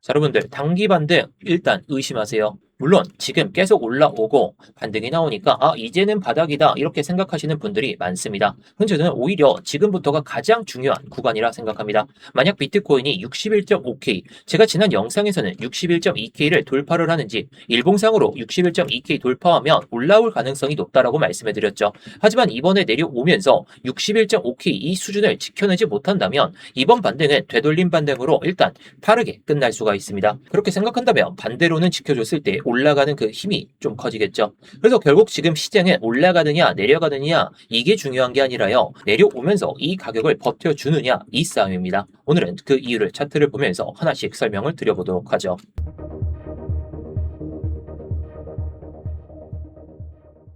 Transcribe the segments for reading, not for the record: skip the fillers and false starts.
자, 여러분들 단기 반등 일단 의심하세요. 물론 지금 계속 올라오고 반등이 나오니까 이제는 바닥이다 이렇게 생각하시는 분들이 많습니다. 근데 저는 오히려 지금부터가 가장 중요한 구간이라 생각합니다. 만약 비트코인이 61.5K, 제가 지난 영상에서는 61.2K를 돌파를 하는지 일봉상으로 61.2K 돌파하면 올라올 가능성이 높다라고 말씀해 드렸죠. 하지만 이번에 내려오면서 61.5K 이 수준을 지켜내지 못한다면 이번 반등은 되돌림 반등으로 일단 빠르게 끝날 수가 있습니다. 그렇게 생각한다면 반대로는 지켜줬을 때 올라가는 그 힘이 좀 커지겠죠. 그래서 결국 지금 시장은 올라가느냐 내려가느냐 이게 중요한 게 아니라요. 내려오면서 이 가격을 버텨주느냐 이 싸움입니다. 오늘은 그 이유를 차트를 보면서 하나씩 설명을 드려보도록 하죠.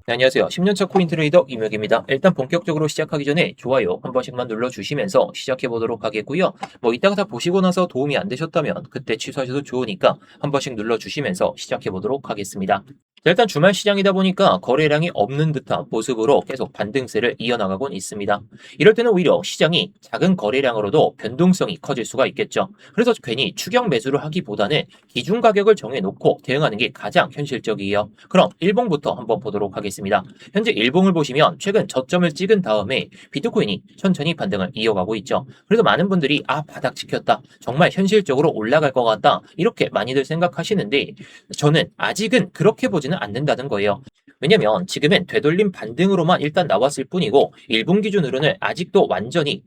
네, 안녕하세요. 10년차 코인 트레이더 이명입니다. 일단 본격적으로 시작하기 전에 좋아요 한 번씩만 눌러주시면서 시작해 보도록 하겠고요. 이따가 다 보시고 나서 도움이 안 되셨다면 그때 취소하셔도 좋으니까 한 번씩 눌러주시면서 시작해 보도록 하겠습니다. 자, 일단 주말 시장이다 보니까 거래량이 없는 듯한 모습으로 계속 반등세를 이어나가고 있습니다. 이럴 때는 오히려 시장이 작은 거래량으로도 변동성이 커질 수가 있겠죠. 그래서 괜히 추격 매수를 하기보다는 기준 가격을 정해놓고 대응하는 게 가장 현실적이에요. 그럼 일봉부터 한번 보도록 하겠습니다. 현재 일봉을 보시면 최근 저점을 찍은 다음에 비트코인이 천천히 반등을 이어가고 있죠. 그래서 많은 분들이 바닥 지켰다, 정말 현실적으로 올라갈 것 같다 이렇게 많이들 생각하시는데 저는 아직은 그렇게 보지는 않는다는 거예요. 왜냐면 지금은 되돌림 반등으로만 일단 나왔을 뿐이고 1분 기준으로는 아직도 완전히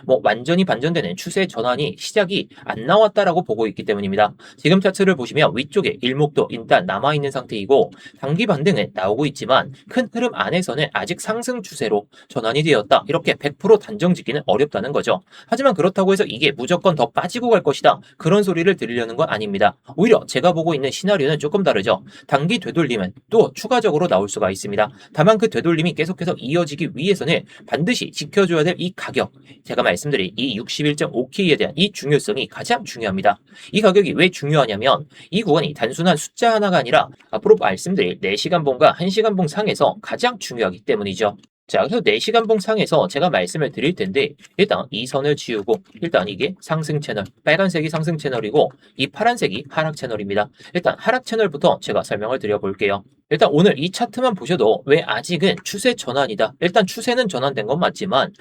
완전히 반전되는 추세 전환이 시작이 안 나왔다라고 보고 있기 때문입니다. 지금 차트를 보시면 위쪽에 일목도 일단 남아있는 상태이고 단기 반등은 나오고 있지만 큰 흐름 안에서는 아직 상승 추세로 전환이 되었다. 이렇게 100% 단정 짓기는 어렵다는 거죠. 하지만 그렇다고 해서 이게 무조건 더 빠지고 갈 것이다. 그런 소리를 들으려는 건 아닙니다. 오히려 제가 보고 있는 시나리오는 조금 다르죠. 단기 되돌림은 또 추가적으로 나올 수가 있습니다. 다만 그 되돌림이 계속해서 이어지기 위해서는 반드시 지켜줘야 될 이 가격, 제가 말씀드린 이 61.5K에 대한 이 중요성이 가장 중요합니다. 이 가격이 왜 중요하냐면 이 구간이 단순한 숫자 하나가 아니라 앞으로 말씀드릴 4시간 봉과 1시간 봉 상에서 가장 중요하기 때문이죠. 자, 그래서 4시간 봉 상에서 제가 말씀을 드릴 텐데 일단 이 선을 지우고 일단 이게 상승 채널, 빨간색이 상승 채널이고 이 파란색이 하락 채널입니다. 일단 하락 채널부터 제가 설명을 드려볼게요. 일단 오늘 이 차트만 보셔도 왜 아직은 추세 전환이다. 일단 추세는 전환된 건 맞지만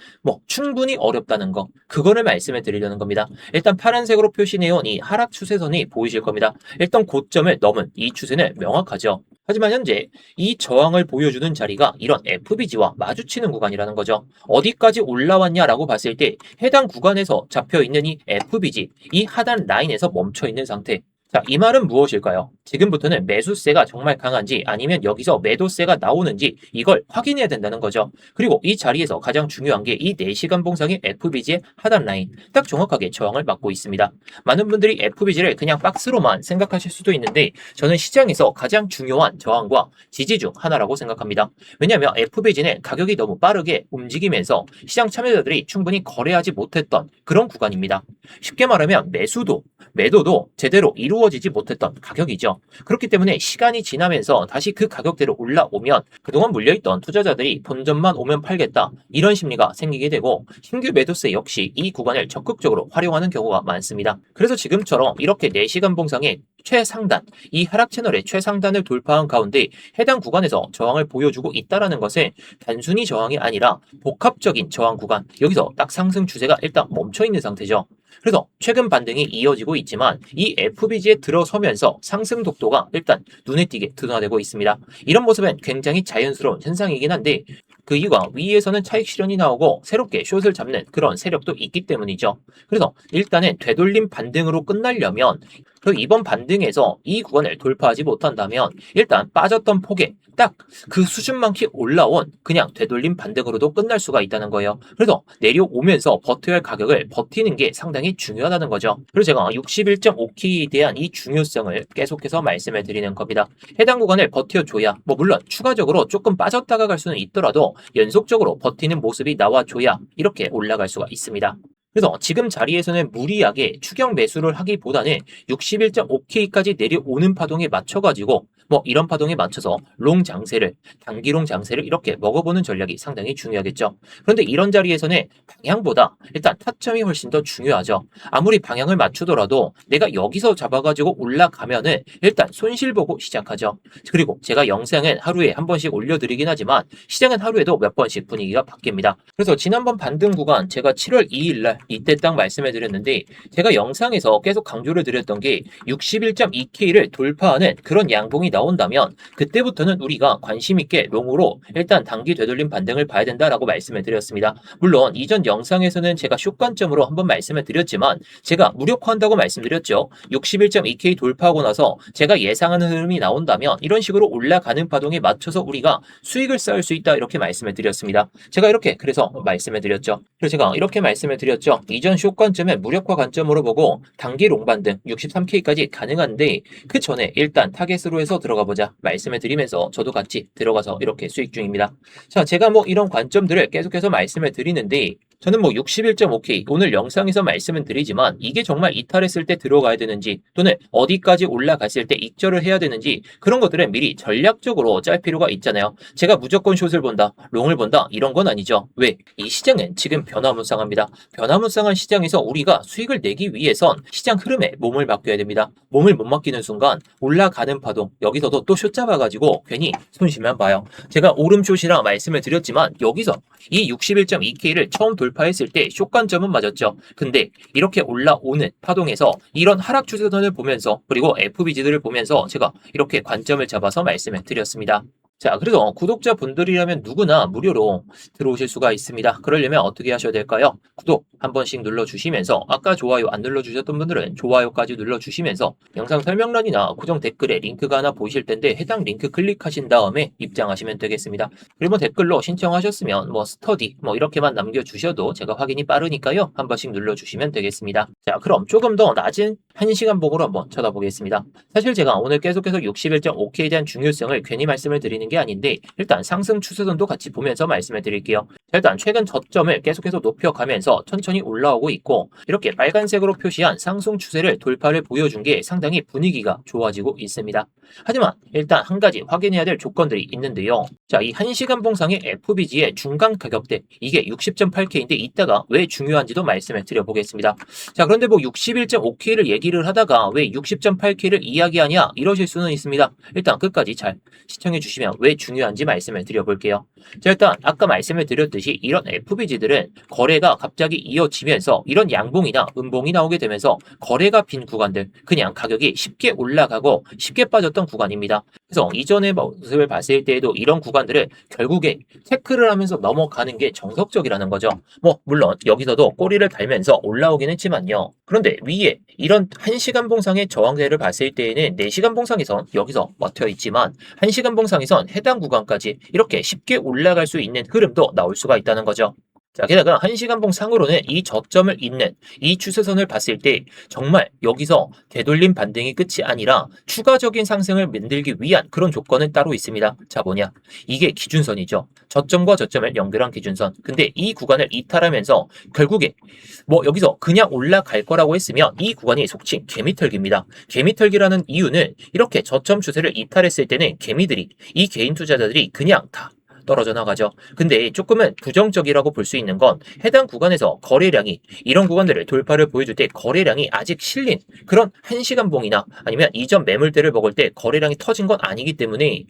충분히 어렵다는 거, 그거를 말씀을 드리려는 겁니다. 일단 파란색으로 표시내온 이 하락 추세선이 보이실 겁니다. 일단 고점을 넘은 이 추세는 명확하죠. 하지만 현재 이 저항을 보여주는 자리가 이런 FBG와 마주치는 구간이라는 거죠. 어디까지 올라왔냐라고 봤을 때 해당 구간에서 잡혀있는 이 FBG, 이 하단 라인에서 멈춰있는 상태. 자, 이 말은 무엇일까요? 지금부터는 매수세가 정말 강한지 아니면 여기서 매도세가 나오는지 이걸 확인해야 된다는 거죠. 그리고 이 자리에서 가장 중요한 게 이 4시간 봉상의 FBG의 하단 라인, 딱 정확하게 저항을 막고 있습니다. 많은 분들이 FBG를 그냥 박스로만 생각하실 수도 있는데 저는 시장에서 가장 중요한 저항과 지지 중 하나라고 생각합니다. 왜냐하면 FBG는 가격이 너무 빠르게 움직이면서 시장 참여자들이 충분히 거래하지 못했던 그런 구간입니다. 쉽게 말하면 매도도 제대로 이루어지지 못했던 가격이죠. 그렇기 때문에 시간이 지나면서 다시 그 가격대로 올라오면 그동안 물려있던 투자자들이 본전만 오면 팔겠다 이런 심리가 생기게 되고 신규 매도세 역시 이 구간을 적극적으로 활용하는 경우가 많습니다. 그래서 지금처럼 이렇게 4시간 봉상의 최상단, 이 하락 채널의 최상단을 돌파한 가운데 해당 구간에서 저항을 보여주고 있다는 것은 단순히 저항이 아니라 복합적인 저항 구간, 여기서 딱 상승 추세가 일단 멈춰있는 상태죠. 그래서 최근 반등이 이어지고 있지만 이 FBG에 들어서면서 상승 독도가 일단 눈에 띄게 둔화되고 있습니다. 이런 모습은 굉장히 자연스러운 현상이긴 한데 그 이유가 위에서는 차익 실현이 나오고 새롭게 숏을 잡는 그런 세력도 있기 때문이죠. 그래서 일단은 되돌림 반등으로 끝나려면 그 이번 반등에서 이 구간을 돌파하지 못한다면 일단 빠졌던 폭에 딱 그 수준만큼 올라온 그냥 되돌림 반등으로도 끝날 수가 있다는 거예요. 그래서 내려오면서 버텨야 할 가격을 버티는 게 상당히 중요하다는 거죠. 그래서 제가 61.5K에 대한 이 중요성을 계속해서 말씀을 드리는 겁니다. 해당 구간을 버텨줘야 물론 추가적으로 조금 빠졌다가 갈 수는 있더라도 연속적으로 버티는 모습이 나와줘야 이렇게 올라갈 수가 있습니다. 그래서 지금 자리에서는 무리하게 추격 매수를 하기보다는 61.5K까지 내려오는 파동에 맞춰가지고 뭐 이런 파동에 맞춰서 단기롱 장세를 이렇게 먹어보는 전략이 상당히 중요하겠죠. 그런데 이런 자리에서는 방향보다 일단 타점이 훨씬 더 중요하죠. 아무리 방향을 맞추더라도 내가 여기서 잡아가지고 올라가면은 일단 손실 보고 시작하죠. 그리고 제가 영상은 하루에 한 번씩 올려드리긴 하지만 시장은 하루에도 몇 번씩 분위기가 바뀝니다. 그래서 지난번 반등 구간 제가 7월 2일 날 이때 딱 말씀해 드렸는데 제가 영상에서 계속 강조를 드렸던 게 61.2K를 돌파하는 그런 양봉이 나온다면 그때부터는 우리가 관심 있게 롱으로 일단 단기 되돌림 반등을 봐야 된다라고 말씀을 드렸습니다. 물론 이전 영상에서는 제가 숏관점으로 한번 말씀을 드렸지만 제가 무력화한다고 말씀드렸죠. 61.2K 돌파하고 나서 제가 예상하는 흐름이 나온다면 이런 식으로 올라가는 파동에 맞춰서 우리가 수익을 쌓을 수 있다 이렇게 말씀을 드렸습니다. 제가 이렇게 그래서 말씀을 드렸죠. 그래서 제가 이렇게 말씀을 드렸죠. 이전 숏관점의 무력화 관점으로 보고 단기 롱반등 63K까지 가능한데 그 전에 일단 타겟으로 해서 들어가 보자 말씀을 드리면서 저도 같이 들어가서 이렇게 수익 중입니다. 자, 제가 뭐 이런 관점들을 계속해서 말씀을 드리는데 저는 뭐 61.5K 오늘 영상에서 말씀은 드리지만 이게 정말 이탈했을 때 들어가야 되는지 또는 어디까지 올라갔을 때 익절을 해야 되는지 그런 것들은 미리 전략적으로 짤 필요가 있잖아요. 제가 무조건 숏을 본다, 롱을 본다 이런 건 아니죠. 왜? 이 시장은 지금 변화무쌍합니다. 변화무쌍한 시장에서 우리가 수익을 내기 위해선 시장 흐름에 몸을 맡겨야 됩니다. 몸을 못 맡기는 순간 올라가는 파동 여기서도 또 숏 잡아가지고 괜히 손실만 봐요. 제가 오름숏이라 말씀을 드렸지만 여기서 이 61.2K를 처음 돌파했을 때 숏관점은 맞았죠. 근데 이렇게 올라오는 파동에서 이런 하락 추세선을 보면서 그리고 FBG들을 보면서 제가 이렇게 관점을 잡아서 말씀을 드렸습니다. 자, 그래서 구독자분들이라면 누구나 무료로 들어오실 수가 있습니다. 그러려면 어떻게 하셔야 될까요? 구독 한 번씩 눌러주시면서 아까 좋아요 안 눌러주셨던 분들은 좋아요까지 눌러주시면서 영상 설명란이나 고정 댓글에 링크가 하나 보이실 텐데 해당 링크 클릭하신 다음에 입장하시면 되겠습니다. 그리고 댓글로 신청하셨으면 뭐 스터디 뭐 이렇게만 남겨주셔도 제가 확인이 빠르니까요. 한 번씩 눌러주시면 되겠습니다. 자, 그럼 조금 더 낮은 1시간 봉으로 한번 쳐다보겠습니다. 사실 제가 오늘 계속해서 61.5K에 대한 중요성을 괜히 말씀을 드리는 게 아닌데 일단 상승 추세선도 같이 보면서 말씀을 드릴게요. 일단 최근 저점을 계속해서 높여가면서 천천히 올라오고 있고 이렇게 빨간색으로 표시한 상승 추세를 돌파를 보여준 게 상당히 분위기가 좋아지고 있습니다. 하지만 일단 한 가지 확인해야 될 조건들이 있는데요. 자, 이 1시간 봉상의 FBG의 중간 가격대 이게 60.8K인데 이따가 왜 중요한지도 말씀을 드려보겠습니다. 자, 그런데 뭐 61.5K를 얘기를 하다가 왜 60.8K를 이야기하냐 이러실 수는 있습니다. 일단 끝까지 잘 시청해 주시면 왜 중요한지 말씀을 드려볼게요. 자, 일단 아까 말씀을 드렸듯이 이런 FBG들은 거래가 갑자기 이어지면서 이런 양봉이나 음봉이 나오게 되면서 거래가 빈 구간들 그냥 가격이 쉽게 올라가고 쉽게 빠졌던 구간입니다. 그래서 이전의 모습을 봤을 때에도 이런 구간들을 결국에 체크를 하면서 넘어가는 게 정석적이라는 거죠. 뭐 물론 여기서도 꼬리를 달면서 올라오긴 했지만요. 그런데 위에 이런 1시간 봉상의 저항대를 봤을 때에는 4시간 봉상에선 여기서 버텨 있지만 1시간 봉상에선 해당 구간까지 이렇게 쉽게 올라갈 수 있는 흐름도 나올 수가 있다는 거죠. 자, 게다가 1시간 봉상으로는 이 저점을 잇는 이 추세선을 봤을 때 정말 여기서 되돌림 반등이 끝이 아니라 추가적인 상승을 만들기 위한 그런 조건은 따로 있습니다. 자, 뭐냐? 이게 기준선이죠. 저점과 저점을 연결한 기준선. 근데 이 구간을 이탈하면서 결국에 뭐 여기서 그냥 올라갈 거라고 했으면 이 구간이 속칭 개미털기입니다. 개미털기라는 이유는 이렇게 저점 추세를 이탈했을 때는 개미들이 이 개인 투자자들이 그냥 다 떨어져 나가죠. 근데 조금은 부정적이라고 볼 수 있는 건 해당 구간에서 거래량이 이런 구간들을 돌파를 보여줄 때 거래량이 아직 실린 그런 1시간 봉이나 아니면 이전 매물대를 먹을 때 거래량이 터진 건 아니기 때문에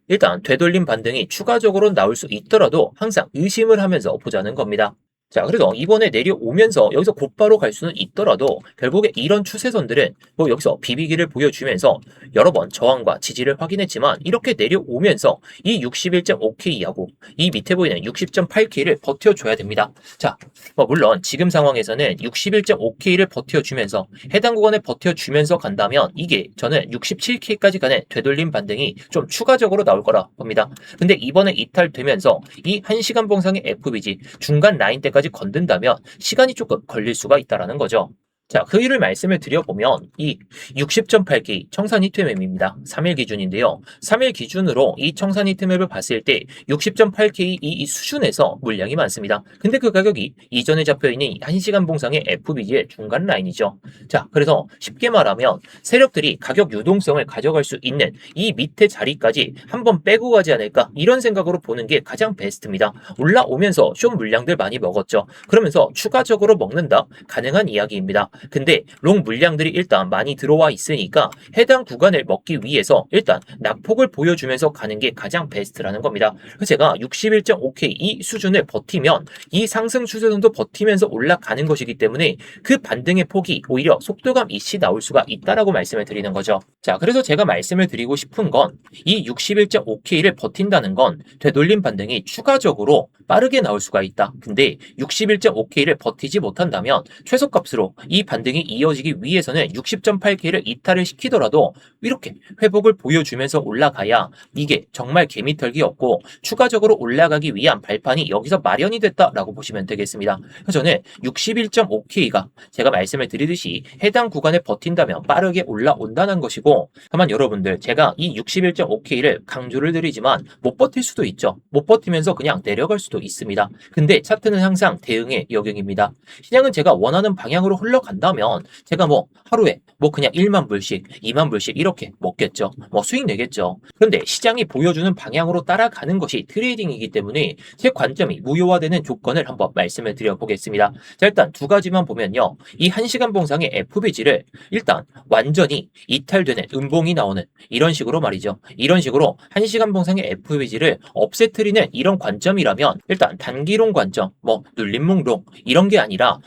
일단 되돌림 반등이 추가적으로 나올 수 있더라도 항상 의심을 하면서 보자는 겁니다. 자, 그래서 이번에 내려오면서 여기서 곧바로 갈 수는 있더라도 결국에 이런 추세선들은 뭐 여기서 비비기를 보여주면서 여러 번 저항과 지지를 확인했지만 이렇게 내려오면서 이 61.5K하고 이 밑에 보이는 60.8K를 버텨줘야 됩니다. 자, 뭐 물론 지금 상황에서는 61.5K를 버텨주면서 해당 구간에 버텨주면서 간다면 이게 저는 67K까지 가는 되돌림 반등이 좀 추가적으로 나올 거라 봅니다. 근데 이번에 이탈되면서 이 1시간 봉상의 FBG 중간 라인 때까지 건든다면 시간이 조금 걸릴 수가 있다라는 거죠. 자, 그 이유를 말씀을 드려보면 이 60.8K 청산 히트맵입니다. 3일 기준인데요. 3일 기준으로 이 청산 히트맵을 봤을 때 60.8K 이 수준에서 물량이 많습니다. 근데 그 가격이 이전에 잡혀있는 1시간 봉상의 FBG의 중간 라인이죠. 자, 그래서 쉽게 말하면 세력들이 가격 유동성을 가져갈 수 있는 이 밑에 자리까지 한번 빼고 가지 않을까 이런 생각으로 보는 게 가장 베스트입니다. 올라오면서 숏 물량들 많이 먹었죠. 그러면서 추가적으로 먹는다? 가능한 이야기입니다. 근데 롱 물량들이 일단 많이 들어와 있으니까 해당 구간을 먹기 위해서 일단 낙폭을 보여주면서 가는 게 가장 베스트라는 겁니다. 그래서 제가 61.5K 이 수준을 버티면 이 상승 추세선도 버티면서 올라가는 것이기 때문에 그 반등의 폭이 오히려 속도감 있이 나올 수가 있다라고 말씀을 드리는 거죠. 자, 그래서 제가 말씀을 드리고 싶은 건 이 61.5K를 버틴다는 건 되돌림 반등이 추가적으로 빠르게 나올 수가 있다. 근데 61.5K를 버티지 못한다면 최소값으로 이 반등이 이어지기 위해서는 60.8K를 이탈을 시키더라도 이렇게 회복을 보여주면서 올라가야 이게 정말 개미털기 없고 추가적으로 올라가기 위한 발판이 여기서 마련이 됐다라고 보시면 되겠습니다. 그래서 저는 61.5K가 제가 말씀을 드리듯이 해당 구간에 버틴다면 빠르게 올라온다는 것이고, 다만 여러분들 제가 이 61.5K를 강조를 드리지만 못 버틸 수도 있죠. 못 버티면서 그냥 내려갈 수도 있습니다. 근데 차트는 항상 대응의 영역입니다. 시장은 제가 원하는 방향으로 흘러간다면 제가 뭐 하루에 뭐 그냥 1만 불씩, 2만 불씩 이렇게 먹겠죠. 뭐 수익 내겠죠. 그런데 시장이 보여주는 방향으로 따라가는 것이 트레이딩이기 때문에 제 관점이 무효화되는 조건을 한번 말씀을 드려보겠습니다. 자, 일단 두 가지만 보면요. 이 1시간 봉상의 FBG를 일단 완전히 이탈되는 음봉이 나오는 이런 식으로 말이죠. 이런 식으로 1시간 봉상의 FBG를 없애트리는 이런 관점이라면 일단 단기론 관점, 뭐 눌림목록 이런 게 아니라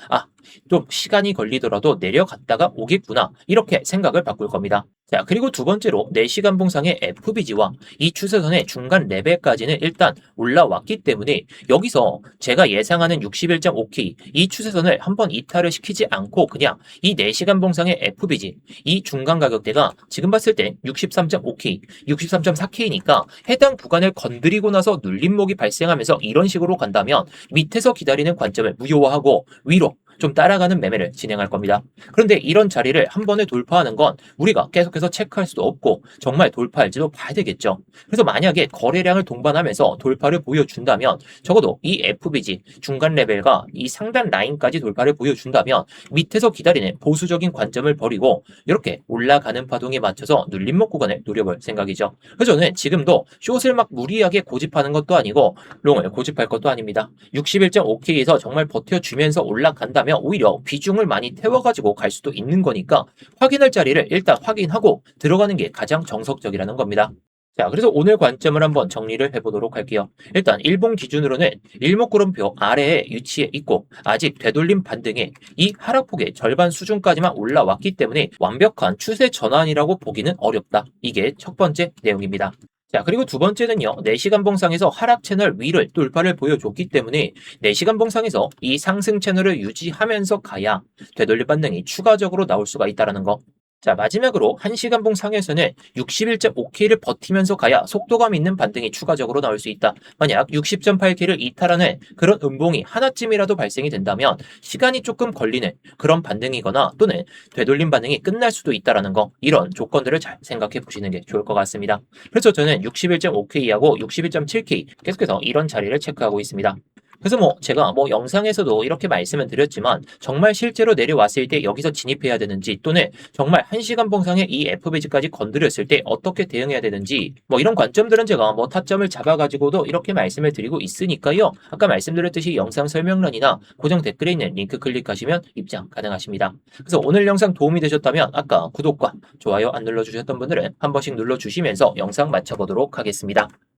좀 시간이 걸리더라도 내려갔다가 오겠구나 이렇게 생각을 바꿀 겁니다. 자, 그리고 두 번째로 4시간 봉상의 FBG와 이 추세선의 중간 레벨까지는 일단 올라왔기 때문에 여기서 제가 예상하는 61.5K 이 추세선을 한번 이탈을 시키지 않고 그냥 이 4시간 봉상의 FBG 이 중간 가격대가 지금 봤을 때 63.5K, 63.4K니까 해당 구간을 건드리고 나서 눌림목이 발생하면서 이런 식으로 간다면 밑에서 기다리는 관점을 무효화하고 위로 좀 따라가는 매매를 진행할 겁니다. 그런데 이런 자리를 한 번에 돌파하는 건 우리가 계속해서 체크할 수도 없고 정말 돌파할지도 봐야 되겠죠. 그래서 만약에 거래량을 동반하면서 돌파를 보여준다면 적어도 이 FBG 중간 레벨과 이 상단 라인까지 돌파를 보여준다면 밑에서 기다리는 보수적인 관점을 버리고 이렇게 올라가는 파동에 맞춰서 눌림목 구간을 노려볼 생각이죠. 그래서 저는 지금도 숏을 막 무리하게 고집하는 것도 아니고 롱을 고집할 것도 아닙니다. 61.5K에서 정말 버텨주면서 올라간다면 오히려 비중을 많이 태워가지고 갈 수도 있는 거니까 확인할 자리를 일단 확인하고 들어가는 게 가장 정석적이라는 겁니다. 자, 그래서 오늘 관점을 한번 정리를 해보도록 할게요. 일단 일봉 기준으로는 일목구름표 아래에 위치해 있고 아직 되돌림 반등에 이 하락폭의 절반 수준까지만 올라왔기 때문에 완벽한 추세 전환이라고 보기는 어렵다. 이게 첫 번째 내용입니다. 자, 그리고 두 번째는요. 4시간 봉상에서 하락 채널 위를 돌파를 보여줬기 때문에 4시간 봉상에서 이 상승 채널을 유지하면서 가야 되돌림 반등이 추가적으로 나올 수가 있다는 거. 자, 마지막으로 1시간 봉상에서는 61.5K를 버티면서 가야 속도감 있는 반등이 추가적으로 나올 수 있다. 만약 60.8K를 이탈하는 그런 음봉이 하나쯤이라도 발생이 된다면 시간이 조금 걸리는 그런 반등이거나 또는 되돌림 반등이 끝날 수도 있다는 거, 이런 조건들을 잘 생각해 보시는 게 좋을 것 같습니다. 그래서 저는 61.5K하고 61.7K 계속해서 이런 자리를 체크하고 있습니다. 그래서 제가 영상에서도 이렇게 말씀을 드렸지만 정말 실제로 내려왔을 때 여기서 진입해야 되는지 또는 정말 1시간 봉상의 이 FBG까지 건드렸을 때 어떻게 대응해야 되는지 이런 관점들은 제가 타점을 잡아가지고도 이렇게 말씀을 드리고 있으니까요. 아까 말씀드렸듯이 영상 설명란이나 고정 댓글에 있는 링크 클릭하시면 입장 가능하십니다. 그래서 오늘 영상 도움이 되셨다면 아까 구독과 좋아요 안 눌러주셨던 분들은 한 번씩 눌러주시면서 영상 마쳐보도록 하겠습니다.